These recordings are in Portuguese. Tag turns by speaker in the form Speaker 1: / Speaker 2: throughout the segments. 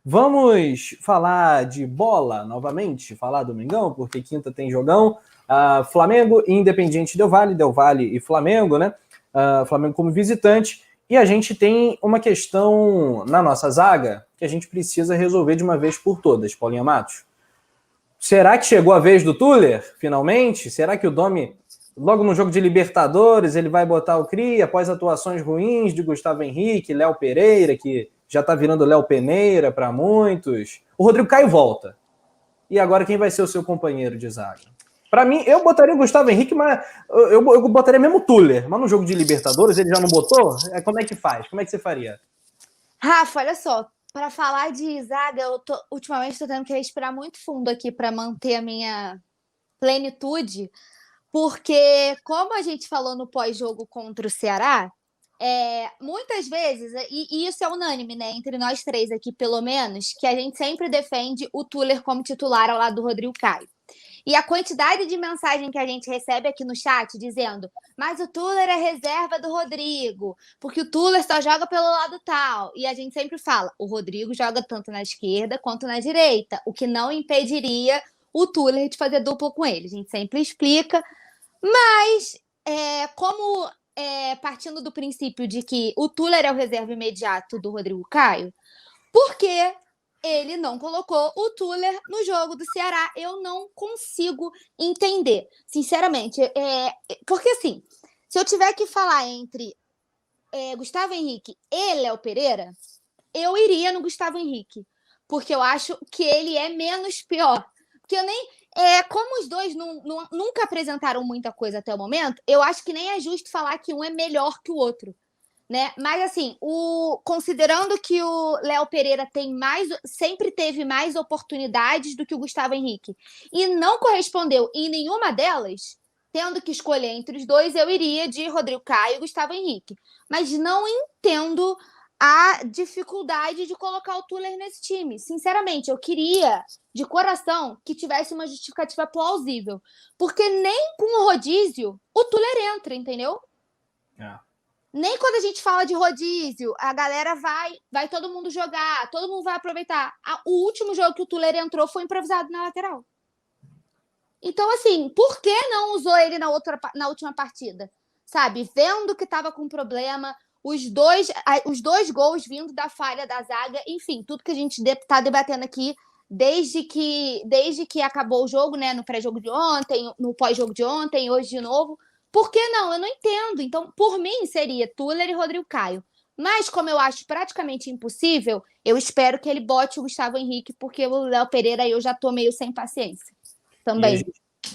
Speaker 1: Vamos falar de bola novamente, falar do Mengão, porque quinta tem jogão. Flamengo e Independiente Del Valle e Flamengo, né? Flamengo como visitante. E a gente tem uma questão na nossa zaga que a gente precisa resolver de uma vez por todas, Paulinha Matos. Será que chegou a vez do Tuller, finalmente? Será que o Domi, logo no jogo de Libertadores, ele vai botar o Cri após atuações ruins de Gustavo Henrique, Léo Pereira, que já tá virando Léo Peneira para muitos? O Rodrigo Caio volta. E agora quem vai ser o seu companheiro de zaga? Para mim, eu botaria o Gustavo Henrique, mas eu botaria mesmo o Tuller. Mas no jogo de Libertadores ele já não botou? Como é que faz? Como é que você faria?
Speaker 2: Rafa, olha só. Para falar de zaga, ultimamente estou tendo que respirar muito fundo aqui para manter a minha plenitude, porque como a gente falou no pós-jogo contra o Ceará, muitas vezes, e isso é unânime, né, entre nós três aqui pelo menos, que a gente sempre defende o Tuller como titular ao lado do Rodrigo Caio. E a quantidade de mensagem que a gente recebe aqui no chat dizendo: mas o Tuller é reserva do Rodrigo, porque o Tuller só joga pelo lado tal. E a gente sempre fala: o Rodrigo joga tanto na esquerda quanto na direita, o que não impediria o Tuller de fazer dupla com ele. A gente sempre explica, mas partindo do princípio de que o Tuller é o reserva imediato do Rodrigo Caio, por que ele não colocou o Tuller no jogo do Ceará? Eu não consigo entender, sinceramente. Porque, assim, se eu tiver que falar entre Gustavo Henrique e Léo Pereira, eu iria no Gustavo Henrique, porque eu acho que ele é menos pior. Porque eu nem... como os dois nunca apresentaram muita coisa até o momento, eu acho que nem é justo falar que um é melhor que o outro. Né? Mas assim, considerando que o Léo Pereira sempre teve mais oportunidades do que o Gustavo Henrique e não correspondeu em nenhuma delas, tendo que escolher entre os dois, eu iria de Rodrigo Caio e Gustavo Henrique. Mas não entendo a dificuldade de colocar o Tuller nesse time. Sinceramente, eu queria, de coração, que tivesse uma justificativa plausível. Porque nem com o rodízio o Tuller entra, entendeu? Nem quando a gente fala de rodízio, a galera vai todo mundo jogar, todo mundo vai aproveitar. O último jogo que o Tuller entrou foi improvisado na lateral. Então, assim, por que não usou ele na última partida? Sabe, vendo que estava com problema, os dois gols vindo da falha da zaga, enfim, tudo que a gente está debatendo aqui desde que acabou o jogo, né, no pré-jogo de ontem, no pós-jogo de ontem, hoje de novo. Por que não? Eu não entendo. Então, por mim, seria Tuller e Rodrigo Caio. Mas, como eu acho praticamente impossível, eu espero que ele bote o Gustavo Henrique, porque o Léo Pereira eu já tô meio sem paciência também.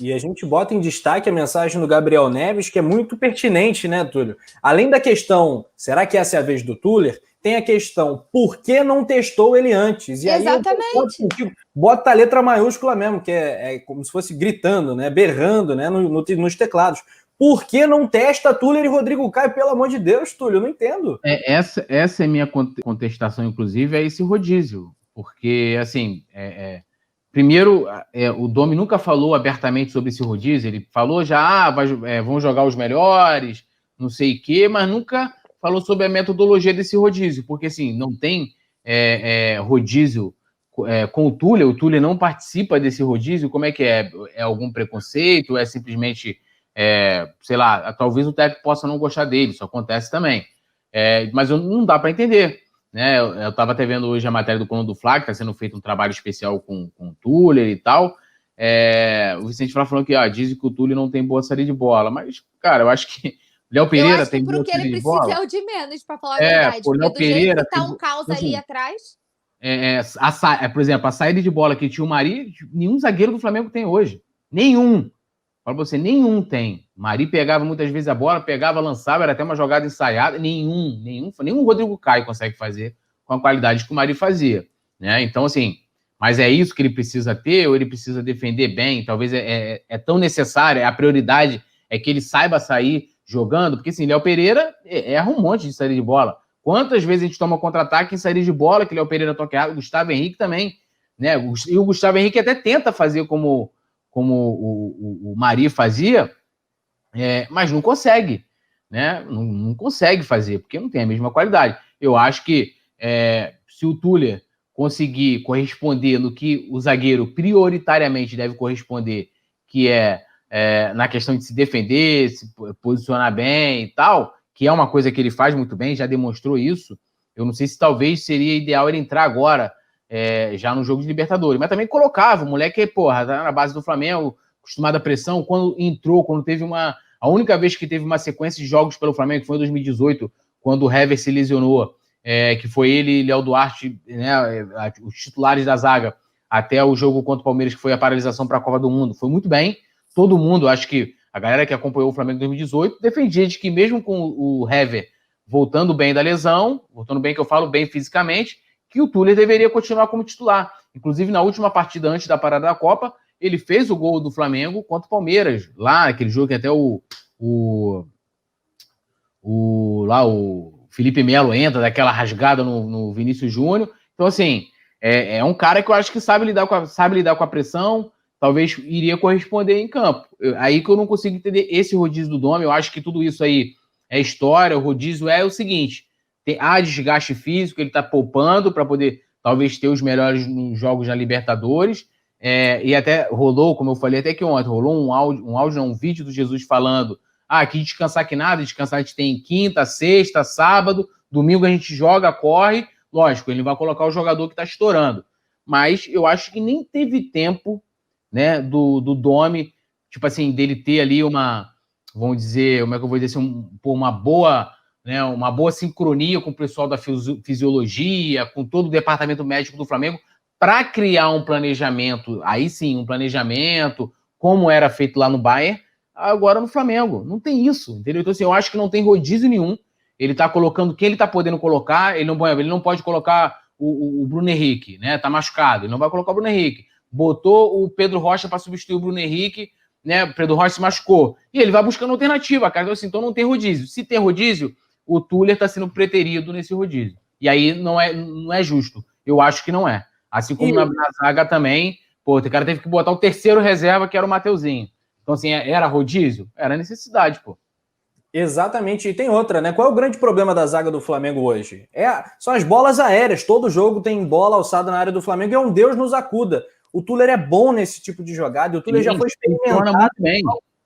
Speaker 1: E a gente bota em destaque a mensagem do Gabriel Neves, que é muito pertinente, né, Túlio? Além da questão, será que essa é a vez do Tuller? Tem a questão, por que não testou ele antes? E
Speaker 2: exatamente.
Speaker 1: Aí, bota a letra maiúscula mesmo, que é como se fosse gritando, né, berrando, né, nos teclados. Por que não testa Tuller e Rodrigo Caio? Pelo amor de Deus, Túlio, eu não entendo.
Speaker 3: Essa é a minha contestação, inclusive, é esse rodízio. Porque, assim, primeiro, o Domi nunca falou abertamente sobre esse rodízio. Ele falou já, vão jogar os melhores, não sei o quê, mas nunca falou sobre a metodologia desse rodízio. Porque, assim, não tem rodízio com o Tuller não participa desse rodízio. Como é que é? É algum preconceito? É simplesmente... sei lá, talvez o técnico possa não gostar dele, isso acontece também. Mas não dá para entender. Né? Eu estava até vendo hoje a matéria do Coluna do Fla, que está sendo feito um trabalho especial com o Tuller e tal. O Vicente Flá falou que dizem que o Tuller não tem boa saída de bola, mas, cara, eu acho que o Léo Pereira tem boa saída de bola.
Speaker 2: Eu acho que pro que ele precisa é o de menos, para falar a verdade.
Speaker 3: O Léo Pereira
Speaker 2: jeito que tá um caos ali atrás...
Speaker 3: por exemplo, a saída de bola que tinha o Mari, nenhum zagueiro do Flamengo tem hoje. Nenhum. Fala pra você, nenhum tem. Mari pegava muitas vezes a bola, pegava, lançava, era até uma jogada ensaiada. Nenhum Rodrigo Caio consegue fazer com a qualidade que o Mari fazia. Né? Então, assim, mas é isso que ele precisa ter, ou ele precisa defender bem? Talvez é tão necessário, a prioridade é que ele saiba sair jogando, porque, assim, Léo Pereira erra um monte de saída de bola. Quantas vezes a gente toma contra-ataque em saída de bola, que Léo Pereira toca errado, Gustavo Henrique também. Né? E o Gustavo Henrique até tenta fazer como o Mari fazia, mas não consegue, né? Não consegue fazer, porque não tem a mesma qualidade. Eu acho que se o Tuller conseguir corresponder no que o zagueiro prioritariamente deve corresponder, que é na questão de se defender, se posicionar bem e tal, que é uma coisa que ele faz muito bem, já demonstrou isso. Eu não sei se talvez seria ideal ele entrar agora, já no jogo de Libertadores, mas também colocava, o moleque, porra, tá na base do Flamengo, acostumado à pressão, quando teve a única vez que teve uma sequência de jogos pelo Flamengo, que foi em 2018, quando o Hever se lesionou, que foi ele e Léo Duarte, né, os titulares da zaga, até o jogo contra o Palmeiras, que foi a paralisação para a Copa do Mundo, foi muito bem. Todo mundo, acho que a galera que acompanhou o Flamengo em 2018, defendia de que mesmo com o Hever voltando bem da lesão, voltando bem, que eu falo bem fisicamente, que o Tuller deveria continuar como titular. Inclusive, na última partida antes da parada da Copa, ele fez o gol do Flamengo contra o Palmeiras, lá, aquele jogo que até o Felipe Melo entra, daquela rasgada no Vinícius Júnior. Então, assim, é um cara que eu acho que sabe lidar com a pressão, talvez iria corresponder em campo. Aí que eu não consigo entender esse rodízio do Domi. Eu acho que tudo isso aí é história. O rodízio é o seguinte: há desgaste físico, ele está poupando para poder talvez ter os melhores nos jogos na Libertadores. E até rolou, como eu falei até que ontem, rolou um vídeo do Jesus falando: que descansar que nada, descansar a gente tem quinta, sexta, sábado, domingo a gente joga, corre. Lógico, ele vai colocar o jogador que está estourando. Mas eu acho que nem teve tempo, né, do Domi, tipo assim, dele ter ali vamos dizer, como é que eu vou dizer assim, uma boa sincronia com o pessoal da fisiologia, com todo o departamento médico do Flamengo, para criar um planejamento, aí sim, como era feito lá no Bayern, agora no Flamengo. Não tem isso, entendeu? Então, assim, eu acho que não tem rodízio nenhum. Ele tá colocando quem ele tá podendo colocar, ele não pode colocar o Bruno Henrique, né? Tá machucado, ele não vai colocar o Bruno Henrique. Botou o Pedro Rocha para substituir o Bruno Henrique, né? O Pedro Rocha se machucou. E ele vai buscando alternativa, cara. Então, assim, então não tem rodízio. Se tem rodízio, o Tuller tá sendo preterido nesse rodízio. E aí não é justo. Eu acho que não é. Assim como na zaga também, o cara teve que botar o terceiro reserva, que era o Mateuzinho. Então, assim, era rodízio? Era necessidade, pô.
Speaker 1: Exatamente, e tem outra, né? Qual é o grande problema da zaga do Flamengo hoje? São as bolas aéreas. Todo jogo tem bola alçada na área do Flamengo e é um Deus nos acuda. O Tuller é bom nesse tipo de jogada, e o Tuller já foi experimentado
Speaker 3: muito bem.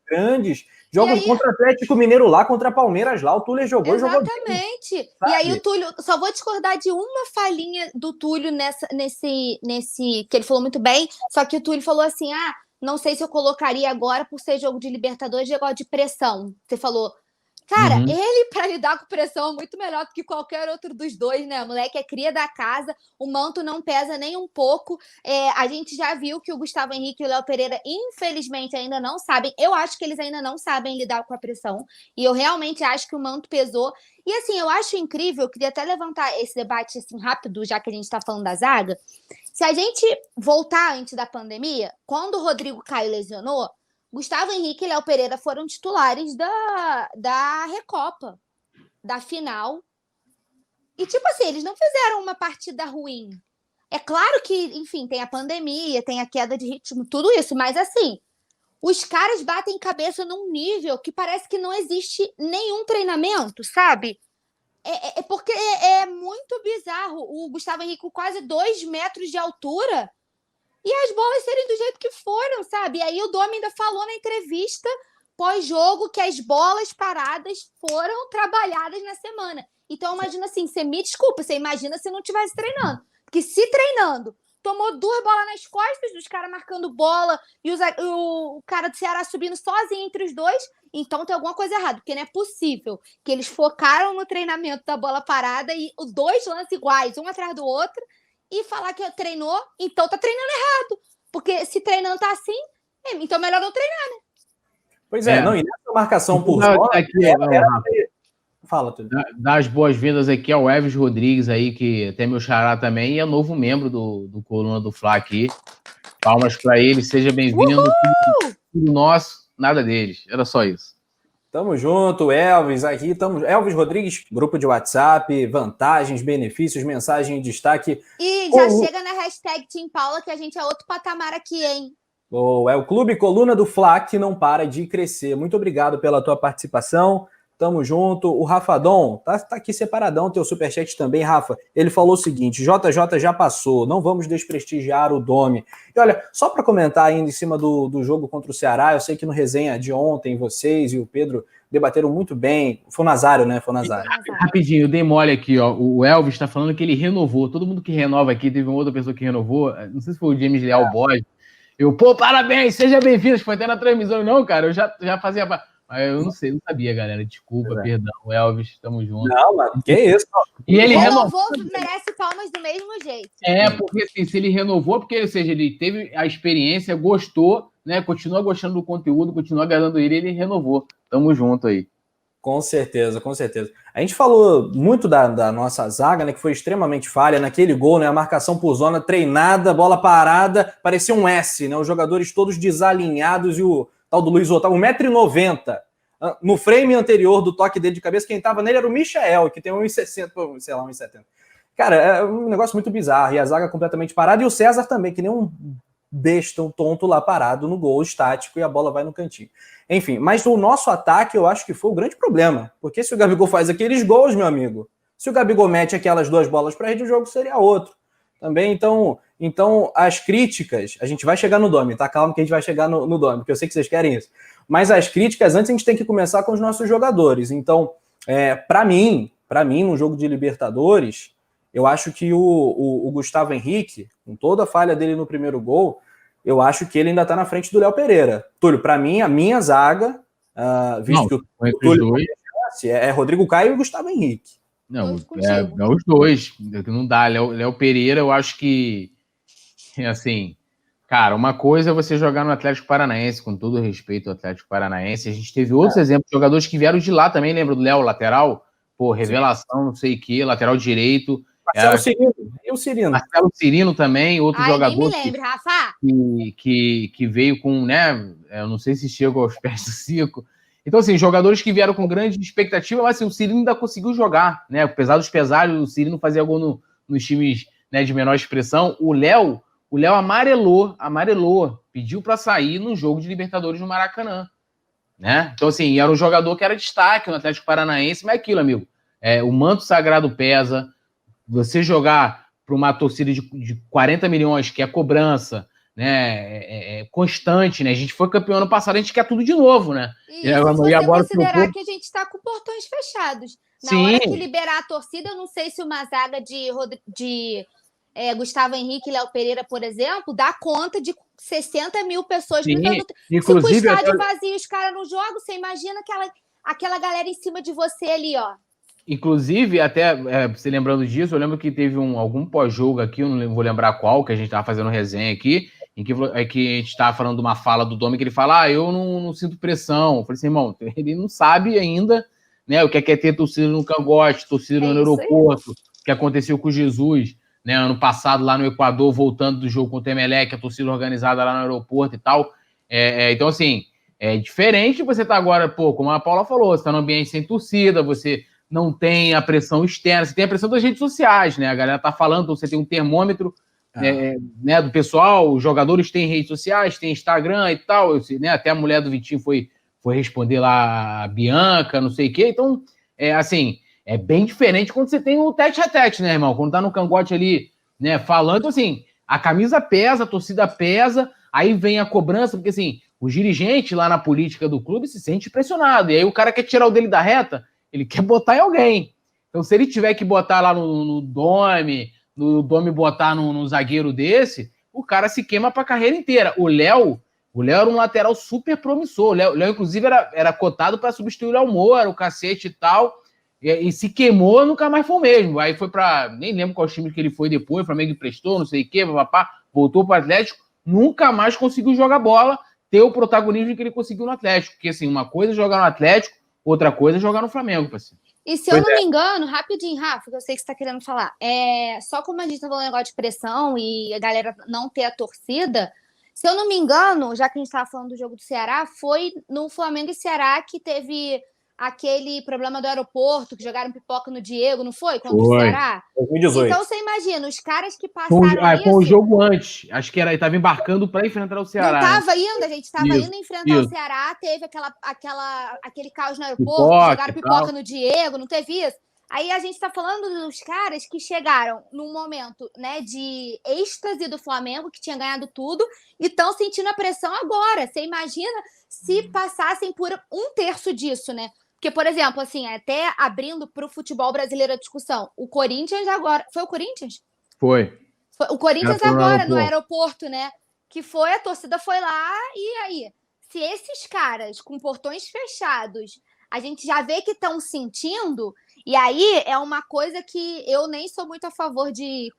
Speaker 1: Grandes jogos contra Atlético Mineiro lá, contra Palmeiras lá, o Túlio jogou.
Speaker 2: Exatamente. E aí o Túlio, só vou discordar de uma falhinha do Túlio nesse que ele falou muito bem, só que o Túlio falou assim, não sei se eu colocaria agora por ser jogo de Libertadores, jogo de pressão. Você falou, cara, ele para lidar com pressão é muito melhor do que qualquer outro dos dois, né? O moleque é cria da casa, o manto não pesa nem um pouco. A gente já viu que o Gustavo Henrique e o Léo Pereira, infelizmente, ainda não sabem. Eu acho que eles ainda não sabem lidar com a pressão. E eu realmente acho que o manto pesou. E assim, eu acho incrível, eu queria até levantar esse debate assim rápido, já que a gente está falando da zaga. Se a gente voltar antes da pandemia, quando o Rodrigo Caio lesionou, Gustavo Henrique e Léo Pereira foram titulares da Recopa, da final. E, tipo assim, eles não fizeram uma partida ruim. É claro que, enfim, tem a pandemia, tem a queda de ritmo, tudo isso. Mas, assim, os caras batem cabeça num nível que parece que não existe nenhum treinamento, sabe? Porque é muito bizarro. O Gustavo Henrique com quase 2 metros de altura... E as bolas serem do jeito que foram, sabe? E aí o Domi ainda falou na entrevista pós-jogo que as bolas paradas foram trabalhadas na semana. Então, imagina assim, você me desculpa, você imagina se não estivesse treinando. Porque se treinando, tomou 2 bolas nas costas, dos caras marcando bola e o cara do Ceará subindo sozinho entre os dois, então tem alguma coisa errada, porque não é possível que eles focaram no treinamento da bola parada e 2 lances iguais, um atrás do outro, e falar que treinou, então tá treinando errado. Porque se treinando tá assim, então melhor não treinar, né?
Speaker 1: Pois e nessa marcação por
Speaker 3: zona...
Speaker 1: Fala, tudo.
Speaker 3: Dar as boas-vindas aqui ao Elvis Rodrigues aí, que até meu xará também, e é novo membro do Coluna do Fla aqui. Palmas para ele, seja bem-vindo. Tudo nosso, nada deles. Era só isso.
Speaker 1: Tamo junto, Elvis, aqui Elvis Rodrigues, grupo de WhatsApp, vantagens, benefícios, mensagem em destaque.
Speaker 2: E já chega na hashtag Team Paula, que a gente é outro patamar aqui, hein?
Speaker 1: É o Clube Coluna do Fla que não para de crescer. Muito obrigado pela tua participação. Tamo junto. O Rafadon, tá aqui separadão, teu superchat também, Rafa. Ele falou o seguinte, JJ já passou, não vamos desprestigiar o Domi. E olha, só para comentar ainda em cima do jogo contra o Ceará, eu sei que no resenha de ontem, vocês e o Pedro debateram muito bem. Foi o Nazário, né? Foi o Nazário.
Speaker 3: Rapidinho, eu dei mole aqui, ó. O Elvis tá falando que ele renovou. Todo mundo que renova aqui, teve uma outra pessoa que renovou. Não sei se foi o James Leal Borges. Parabéns, seja bem-vindo. Foi até na transmissão, não, cara. Eu já fazia. Eu não sei, não sabia, galera. Desculpa, perdão. Elvis, tamo junto.
Speaker 1: Não, mano, que isso?
Speaker 3: E ele
Speaker 2: renovou, merece palmas do mesmo jeito.
Speaker 3: Porque assim, se ele renovou, porque, ou seja, ele teve a experiência, gostou, né? Continua gostando do conteúdo, continua agradando ele renovou. Tamo junto aí.
Speaker 1: Com certeza, com certeza. A gente falou muito da nossa zaga, né? Que foi extremamente falha naquele gol, né? A marcação por zona treinada, bola parada, parecia um S, né? Os jogadores todos desalinhados e o tal do Luiz Otávio, 1,90 m. No frame anterior do toque dele de cabeça, quem tava nele era o Michael, que tem 1,60 m, sei lá, 1,70 m. Cara, é um negócio muito bizarro. E a zaga completamente parada. E o César também, que nem um besta, um tonto lá parado no gol estático e a bola vai no cantinho. Enfim, mas o nosso ataque eu acho que foi o grande problema. Porque se o Gabigol faz aqueles gols, meu amigo, se o Gabigol mete aquelas 2 bolas para rede, o jogo seria outro. Também, então as críticas, a gente vai chegar no Domi, tá? Calma que a gente vai chegar no Domi, porque eu sei que vocês querem isso. Mas as críticas, antes a gente tem que começar com os nossos jogadores. Então, para mim, no jogo de Libertadores, eu acho que o Gustavo Henrique, com toda a falha dele no primeiro gol, eu acho que ele ainda tá na frente do Léo Pereira. Túlio, para mim, a minha zaga, visto que o Túlio é Rodrigo Caio e Gustavo Henrique.
Speaker 3: Não, é os dois. Não dá. Léo Pereira, eu acho que, assim, cara, uma coisa é você jogar no Atlético Paranaense, com todo respeito ao Atlético Paranaense. A gente teve outros exemplos de jogadores que vieram de lá também, lembra do Léo, lateral? Pô, revelação, sim. Não sei o quê, lateral direito.
Speaker 1: Marcelo Cirino. E o Cirino.
Speaker 3: Marcelo Cirino também, outro jogador.
Speaker 2: Nem me lembro, Rafa.
Speaker 3: Que veio com, né? Eu não sei se chega aos pés do Cico. Então, assim, jogadores que vieram com grande expectativa, mas assim, o Cirino ainda conseguiu jogar, né? Apesar dos pesares, o Cirino fazia gol nos times, né, de menor expressão. O Léo amarelou, pediu para sair no jogo de Libertadores no Maracanã, né? Então, assim, era um jogador que era destaque no Atlético Paranaense, mas é aquilo, amigo. O manto sagrado pesa. Você jogar para uma torcida de 40 milhões, que é cobrança, né, constante, né? A gente foi campeão ano passado, a gente quer tudo de novo, né?
Speaker 2: E você agora considerar que a gente está com portões fechados. Na hora que liberar a torcida, eu não sei se uma zaga de Gustavo Henrique e Léo Pereira, por exemplo, dá conta de 60 mil pessoas gritando.
Speaker 3: Inclusive,
Speaker 2: se o estádio vazio, os caras não jogam, você imagina aquela galera em cima de você ali, ó.
Speaker 3: Inclusive, até você lembrando disso, eu lembro que teve algum pós-jogo aqui, eu não vou lembrar qual, que a gente estava fazendo resenha aqui, em que a gente estava falando de uma fala do Domi, que ele fala, eu não sinto pressão. Eu falei assim, irmão, ele não sabe ainda, né, o que é ter torcida no cangote, torcida no aeroporto, o que aconteceu com o Jesus, né, ano passado lá no Equador, voltando do jogo contra o Emelec, a torcida organizada lá no aeroporto e tal. Então, assim, é diferente você tá agora, como a Paula falou, você tá num ambiente sem torcida, você não tem a pressão externa, você tem a pressão das redes sociais, né? A galera tá falando, então você tem um termômetro né, do pessoal, os jogadores têm redes sociais, tem Instagram e tal, né? Até a mulher do Vitinho foi responder lá a Bianca, não sei o quê. Então, assim, é bem diferente quando você tem o tete-a-tete, né, irmão? Quando tá no cangote ali, né, falando, então, assim, a camisa pesa, a torcida pesa, aí vem a cobrança, porque, assim, os dirigentes lá na política do clube se sente pressionado, e aí o cara quer tirar o dele da reta, ele quer botar em alguém. Então, se ele tiver que botar lá no Domi botar num zagueiro desse, o cara se queima para a carreira inteira. O Léo era um lateral super promissor. O Léo inclusive, era cotado para substituir o Léo Moura, o cacete e tal, e se queimou, nunca mais foi o mesmo. Aí foi para, nem lembro qual time que ele foi depois, o Flamengo emprestou, não sei o quê, papapá, voltou para o Atlético, nunca mais conseguiu jogar bola, ter o protagonismo que ele conseguiu no Atlético. Porque, assim, uma coisa é jogar no Atlético, outra coisa é jogar no Flamengo, parceiro.
Speaker 2: E se eu não me engano, rapidinho, Rafa, que eu sei que você está querendo falar, só como a gente está falando negócio de pressão e a galera não ter a torcida, se eu não me engano, já que a gente estava falando do jogo do Ceará, foi no Flamengo e Ceará que teve aquele problema do aeroporto, que jogaram pipoca no Diego, não foi? Contra o
Speaker 3: Foi.
Speaker 2: Ceará?
Speaker 1: 2018.
Speaker 2: Então você imagina, os caras que
Speaker 3: Foi
Speaker 2: passaram
Speaker 3: o
Speaker 2: isso...
Speaker 3: jogo antes. Acho que ele estava embarcando para enfrentar o Ceará.
Speaker 2: Não estava indo, a gente estava
Speaker 3: Isso,
Speaker 2: indo enfrentar o
Speaker 3: isso.
Speaker 2: Ceará, teve aquele caos no aeroporto,
Speaker 3: Pipoca
Speaker 2: jogaram
Speaker 3: e
Speaker 2: pipoca
Speaker 3: tal.
Speaker 2: no Diego, não teve isso? Aí a gente está falando dos caras que chegaram num momento, né, de êxtase do Flamengo, que tinha ganhado tudo, e estão sentindo a pressão agora. Você imagina se passassem por 1/3 disso, né? Porque, por exemplo, assim, até abrindo para o futebol brasileiro a discussão, o Corinthians agora... Foi o Corinthians?
Speaker 3: Foi.
Speaker 2: O Corinthians
Speaker 3: Era
Speaker 2: agora, no aeroporto, né? Que foi, a torcida foi lá, e aí? Se esses caras com portões fechados, a gente já vê que estão sentindo, e aí é uma coisa que eu nem sou muito a favor de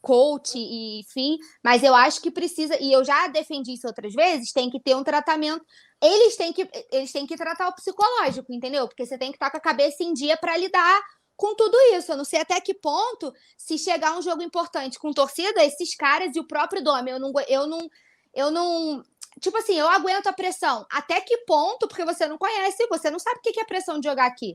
Speaker 2: coach e enfim, mas eu acho que precisa, e eu já defendi isso outras vezes, tem que ter um tratamento, eles têm que tratar o psicológico, entendeu? Porque você tem que estar com a cabeça em dia para lidar com tudo isso. Eu não sei até que ponto, se chegar um jogo importante com torcida, esses caras e o próprio Domi, eu não, tipo assim, eu aguento a pressão. Até que ponto? Porque você não conhece, você não sabe o que é pressão de jogar aqui.